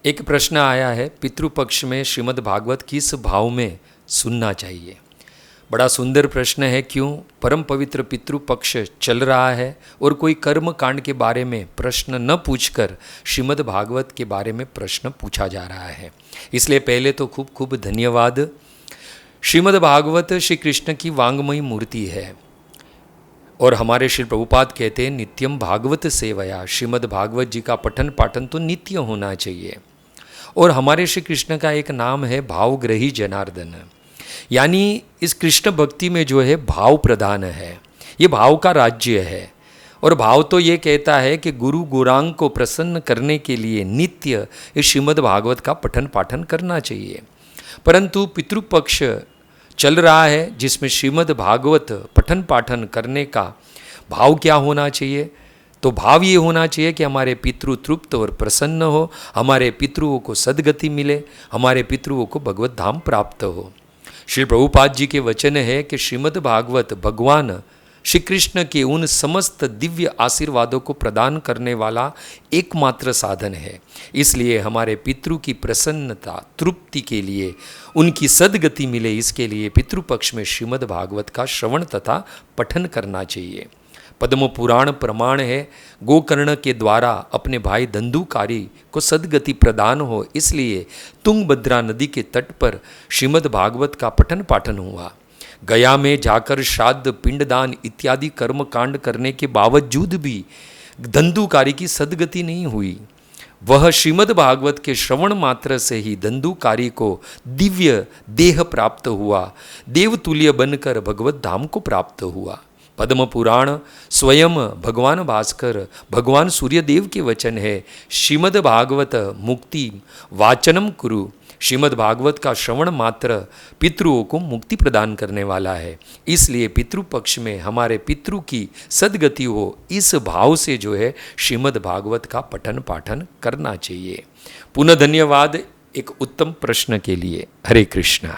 एक प्रश्न आया है, पितृपक्ष में श्रीमद् भागवत किस भाव में सुनना चाहिए। बड़ा सुंदर प्रश्न है। क्यों? परम पवित्र पितृपक्ष चल रहा है और कोई कर्म कांड के बारे में प्रश्न न पूछकर श्रीमद् भागवत के बारे में प्रश्न पूछा जा रहा है। इसलिए पहले तो खूब खूब धन्यवाद। श्रीमद् भागवत श्री कृष्ण की वांग्मयी मूर्ति है और हमारे श्री प्रभुपाद कहते हैं नित्यम भागवत सेवया। श्रीमद् भागवत जी का पठन पाठन तो नित्य होना चाहिए। और हमारे श्री कृष्ण का एक नाम है भावग्रही जनार्दन, यानी इस कृष्ण भक्ति में जो है भाव प्रधान है, ये भाव का राज्य है। और भाव तो ये कहता है कि गुरु गौरांग को प्रसन्न करने के लिए नित्य इस श्रीमद् भागवत का पठन पाठन करना चाहिए। परंतु पितृपक्ष चल रहा है जिसमें श्रीमद् भागवत पठन पाठन करने का भाव क्या होना चाहिए? तो भाव ये होना चाहिए कि हमारे पितृ तृप्त और प्रसन्न हो, हमारे पितृओं को सद्गति मिले, हमारे पितृओं को भगवत धाम प्राप्त हो। श्री प्रभुपाद जी के वचन है कि श्रीमद् भागवत भगवान श्री कृष्ण के उन समस्त दिव्य आशीर्वादों को प्रदान करने वाला एकमात्र साधन है। इसलिए हमारे पितृ की प्रसन्नता तृप्ति के लिए, उनकी सद्गति मिले, इसके लिए पितृपक्ष में श्रीमद् भागवत का श्रवण तथा पठन करना चाहिए। पद्म पुराण प्रमाण है, गोकर्ण के द्वारा अपने भाई धंधुकारी को सद्गति प्रदान हो, इसलिए तुंगभद्रा नदी के तट पर श्रीमद् भागवत का पठन पाठन हुआ। गया में जाकर श्राद्ध पिंडदान इत्यादि कर्म कांड करने के बावजूद भी धंधुकारी की सद्गति नहीं हुई। वह श्रीमद् भागवत के श्रवण मात्र से ही धंधुकारी को दिव्य देह प्राप्त हुआ, देवतुल्य बनकर भगवत धाम को प्राप्त हुआ। पद्म पुराण स्वयं भगवान भास्कर, भगवान सूर्यदेव के वचन है, श्रीमद् भागवत मुक्ति वाचनम कुरु। श्रीमद् भागवत का श्रवण मात्र पितृओं को मुक्ति प्रदान करने वाला है। इसलिए पितृपक्ष में हमारे पितृ की सद्गति हो, इस भाव से जो है श्रीमद् भागवत का पठन पाठन करना चाहिए। पुनः धन्यवाद एक उत्तम प्रश्न के लिए। हरे कृष्णा।